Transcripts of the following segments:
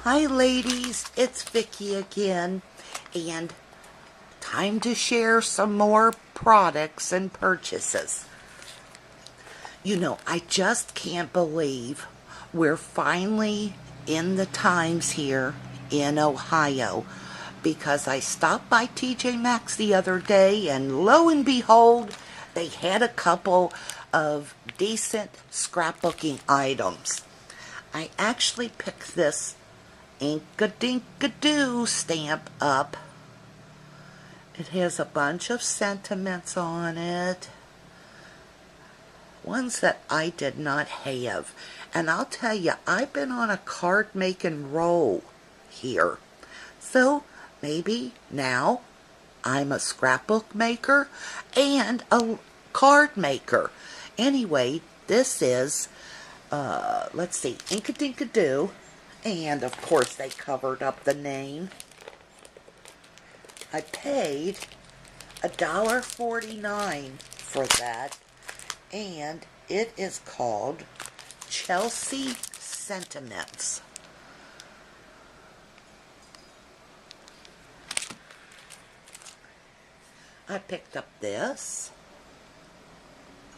Hi ladies, it's Vicki again, and time to share some more products and purchases. You know, I just can't believe we're finally in the times here in Ohio, because I stopped by TJ Maxx the other day and lo and behold, they had a couple of decent scrapbooking items. I actually picked this Ink-a-Dink-a-Doo stamp up. It has a bunch of sentiments on it, ones that I did not have. And I'll tell you, I've been on a card making roll here. So maybe now I'm a scrapbook maker and a card maker. Anyway, this is, let's see, Ink-a-Dink-a-Doo. And of course they covered up the name. I paid $1.49 for that. And it is called Chelsea Sentiments. I picked up this.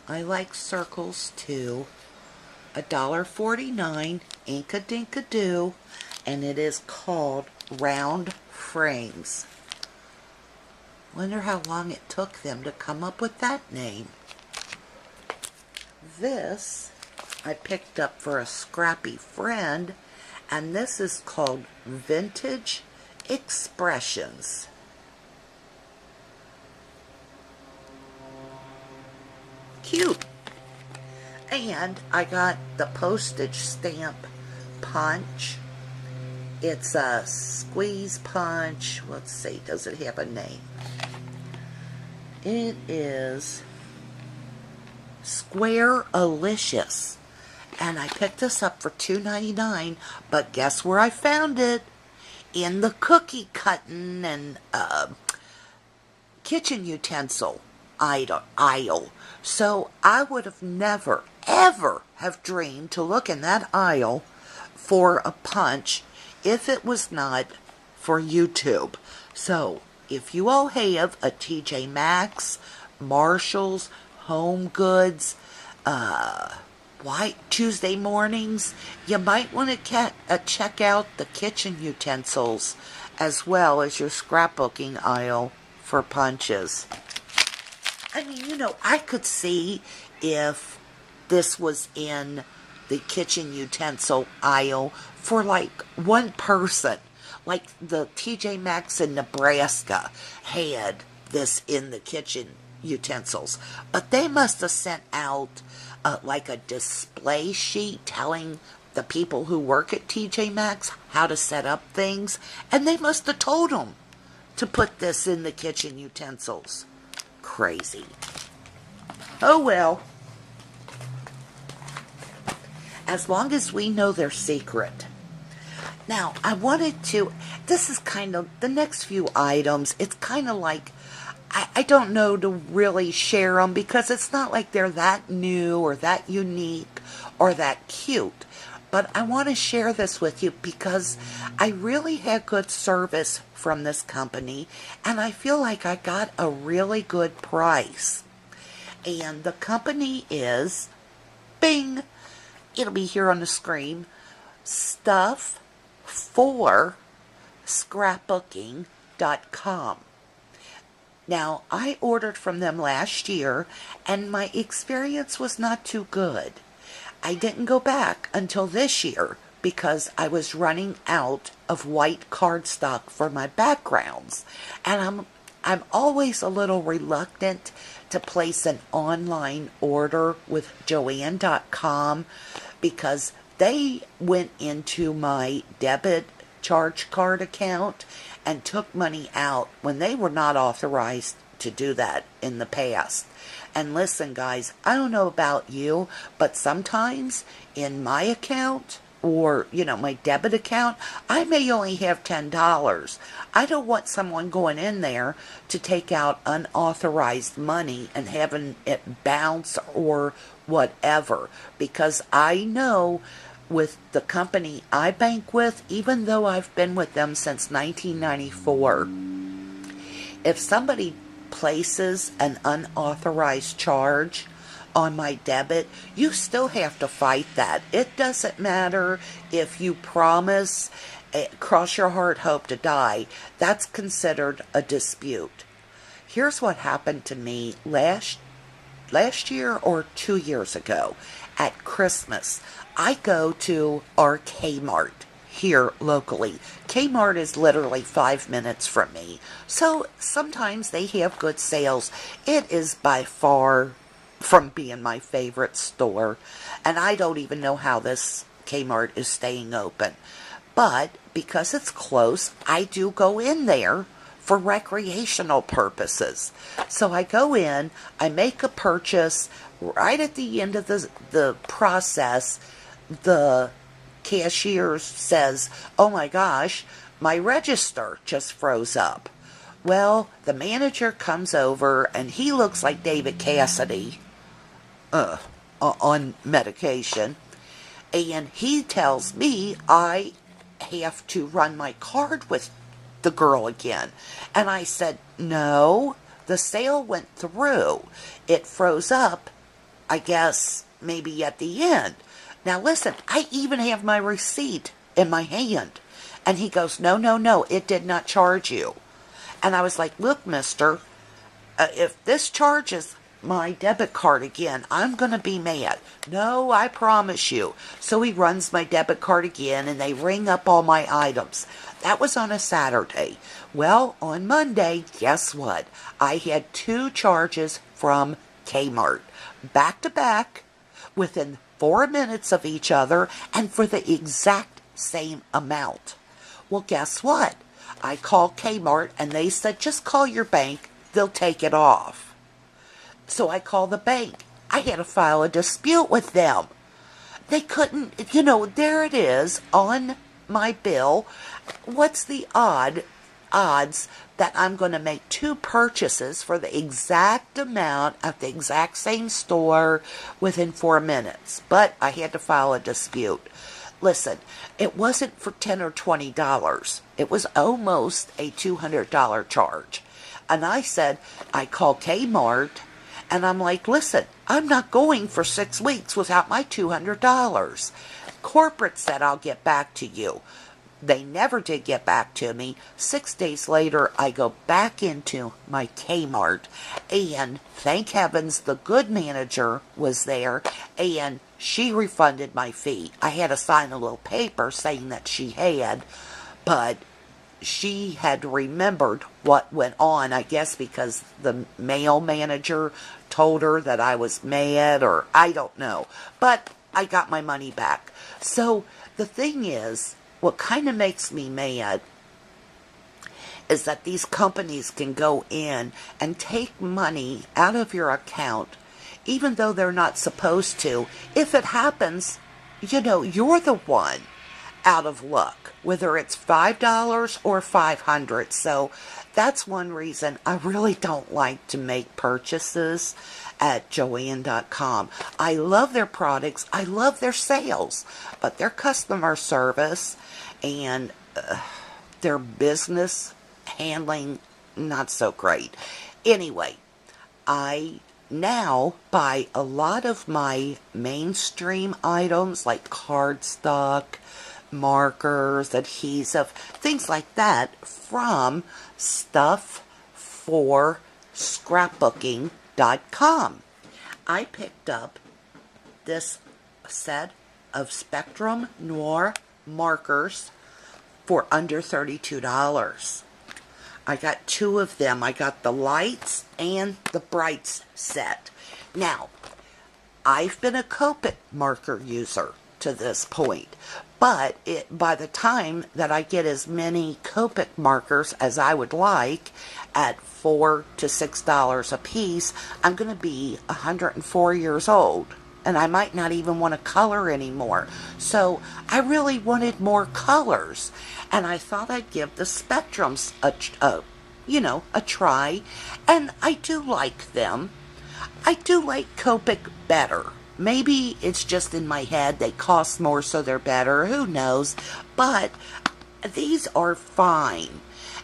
I like circles too. $1.49, Ink-a-Dink-a-Doo, and it is called Round Frames. Wonder how long it took them to come up with that name. This I picked up for a scrappy friend, and this is called Vintage Expressions. Cute. And I got the postage stamp punch. It's a squeeze punch. Let's see, does it have a name? It is Square-alicious. And I picked this up for $2.99, but guess where I found it? In the cookie cutting and kitchen utensil aisle. So I would have never, ever have dreamed to look in that aisle for a punch if it was not for YouTube. So if you all have a TJ Maxx, Marshalls, Home Goods, Tuesday mornings, you might want to check out the kitchen utensils as well as your scrapbooking aisle for punches. I mean, you know, I could see if this was in the kitchen utensil aisle for like one person. Like the TJ Maxx in Nebraska had this in the kitchen utensils. But they must have sent out like a display sheet telling the people who work at TJ Maxx how to set up things. And they must have told them to put this in the kitchen utensils. Crazy. Oh well. As long as we know their secret. Now, I wanted to, this is kind of, the next few items, it's kind of like, I don't know to really share them because it's not like they're that new or that unique or that cute. But I want to share this with you because I really had good service from this company and I feel like I got a really good price. And the company is, bing, it'll be here on the screen, Stuff4Scrapbooking.com. Now, I ordered from them last year and my experience was not too good. I didn't go back until this year because I was running out of white cardstock for my backgrounds. And I'm always a little reluctant to place an online order with Joann.com because they went into my debit charge card account and took money out when they were not authorized to do that in the past. And listen, guys, I don't know about you, but sometimes in my account or, you know, my debit account, I may only have $10. I don't want someone going in there to take out unauthorized money and having it bounce or whatever, because I know with the company I bank with, even though I've been with them since 1994, if somebody places an unauthorized charge on my debit, you still have to fight that. It doesn't matter if you promise, cross your heart, hope to die. That's considered a dispute. Here's what happened to me last year or 2 years ago at Christmas. I go to our Kmart here locally. Kmart is literally 5 minutes from me. So sometimes they have good sales. It is by far from being my favorite store. And I don't even know how this Kmart is staying open. But because it's close, I do go in there for recreational purposes. So I go in, I make a purchase. Right at the end of the process, the cashier says, "Oh my gosh, my register just froze up." Well, the manager comes over and he looks like David Cassidy on medication, and he tells me I have to run my card with the girl again. And I said, "No, the sale went through. It froze up, I guess, maybe at the end." Now listen, I even have my receipt in my hand. And he goes, no, it did not charge you." And I was like, "Look, mister, if this charges my debit card again, I'm going to be mad." "No, I promise you." So he runs my debit card again, and they ring up all my items. That was on a Saturday. Well, on Monday, guess what? I had 2 charges from Kmart, back to back, within 4 minutes of each other, and for the exact same amount. Well, guess what? I called Kmart, and they said, "Just call your bank. They'll take it off." So I called the bank. I had to file a dispute with them. They couldn't, there it is on my bill. What's the odds that I'm going to make 2 purchases for the exact amount at the exact same store within 4 minutes? But I had to file a dispute. Listen, it wasn't for $10 or $20. It was almost a $200 charge. And I said, I called Kmart, and I'm like, "Listen, I'm not going for 6 weeks without my $200. Corporate said I'll get back to you." They never did get back to me. 6 days later, I go back into my Kmart, and thank heavens the good manager was there, and she refunded my fee. I had to sign a little paper saying that she had, but she had remembered what went on, I guess because the mail manager told her that I was mad, or I don't know. But I got my money back. So the thing is, what kind of makes me mad is that these companies can go in and take money out of your account, even though they're not supposed to. If it happens, you're the one out of luck, whether it's $5 or $500. So that's one reason I really don't like to make purchases at Joann.com. I love their products, I love their sales, but their customer service and their business handling, not so great. Anyway, I now buy a lot of my mainstream items like cardstock, markers, adhesive, things like that from StuffForScrapbooking.com. I picked up this set of Spectrum Noir markers for under $32. I got 2 of them. I got the lights and the brights set. Now, I've been a Copic marker user to this point, but by the time that I get as many Copic markers as I would like at $4 to $6 a piece, I'm going to be 104 years old, and I might not even want to color anymore. So I really wanted more colors, and I thought I'd give the Spectrums a try, and I do like them. I do like Copic better, Maybe it's just in my head. They cost more, so they're better. Who knows? But these are fine.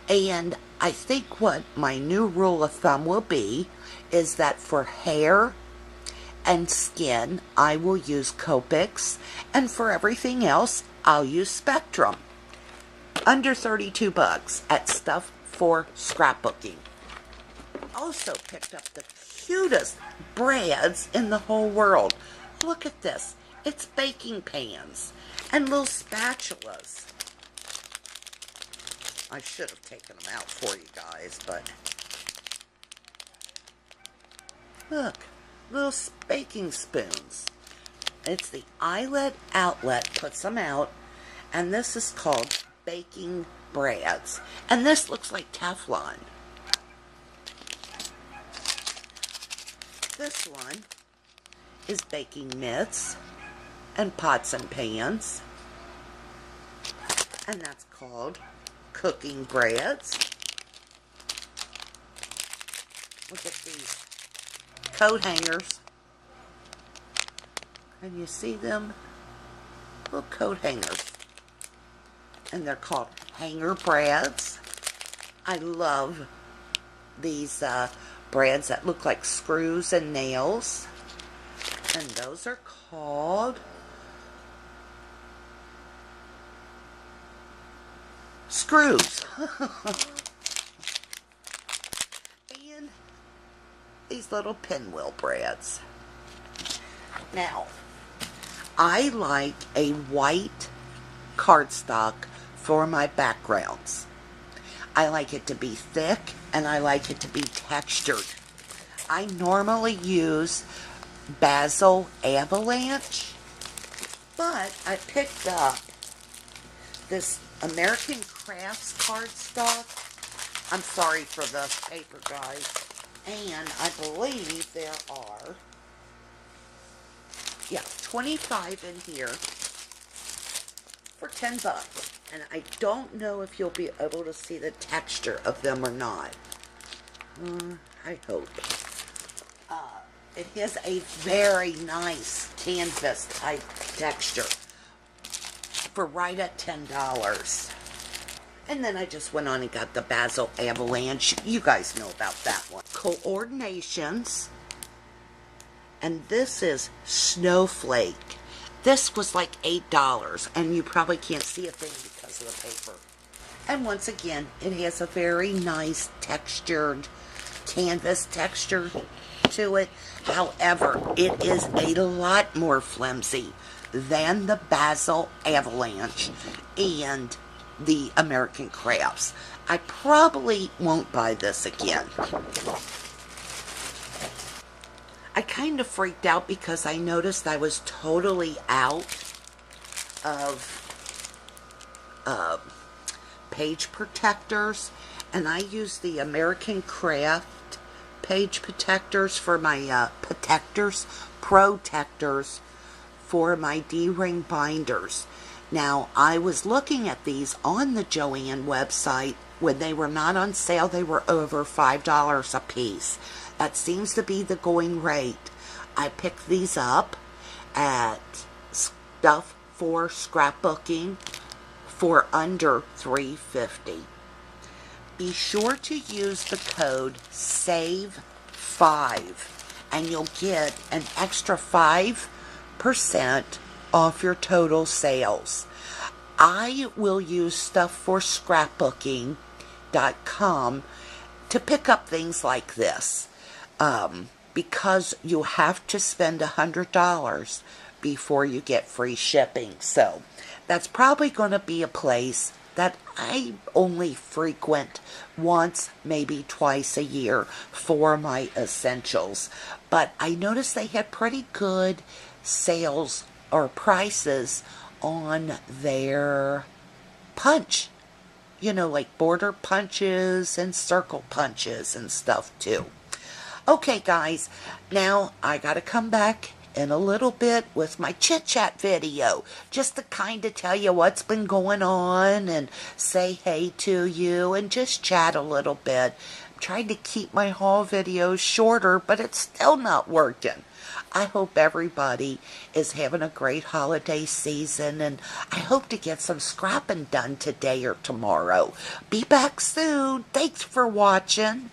And I think what my new rule of thumb will be is that for hair and skin, I will use Copics, and for everything else, I'll use Spectrum. Under 32 bucks at Stuff for Scrapbooking. Also picked up the cutest brads in the whole world. Look at this. It's baking pans and little spatulas. I should have taken them out for you guys, but look, little baking spoons. It's the Eyelet Outlet puts them out, and this is called baking brads. And this looks like Teflon. This one is baking mitts and pots and pans, and that's called cooking brads. Look at these coat hangers. Can you see them? Little coat hangers. And they're called hanger brads. I love these brads that look like screws and nails. And those are called screws. And these little pinwheel brads. Now, I like a white cardstock for my backgrounds. I like it to be thick, and I like it to be textured. I normally use Basil Avalanche, but I picked up this American Crafts cardstock. I'm sorry for the paper, guys. And I believe there are, 25 in here for 10 bucks. And I don't know if you'll be able to see the texture of them or not. I hope. It has a very nice canvas type texture for right at $10. And then I just went on and got the Basil Avalanche. You guys know about that one. Coordinations. And this is Snowflake. This was like $8, and you probably can't see a thing because of the paper. And once again, it has a very nice textured canvas texture to it. However, it is a lot more flimsy than the Basil Avalanche and the American Crafts. I probably won't buy this again. I kind of freaked out because I noticed I was totally out of page protectors, and I use the American Craft page protectors for my protectors for my D-ring binders. Now, I was looking at these on the Joann website. When they were not on sale, they were over $5 a piece. That seems to be the going rate. I picked these up at Stuff for Scrapbooking for under $3.50. Be sure to use the code SAVE5 and you'll get an extra 5% off your total sales. I will use StuffForScrapbooking.com to pick up things like this. Because you have to spend $100 before you get free shipping. So that's probably going to be a place that I only frequent once, maybe twice a year for my essentials. But I noticed they had pretty good sales or prices on their punch. You know, like border punches and circle punches and stuff too. Okay, guys, now I gotta come back in a little bit with my chit-chat video, just to kind of tell you what's been going on and say hey to you and just chat a little bit. I'm trying to keep my haul videos shorter, but it's still not working. I hope everybody is having a great holiday season, and I hope to get some scrapping done today or tomorrow. Be back soon. Thanks for watching.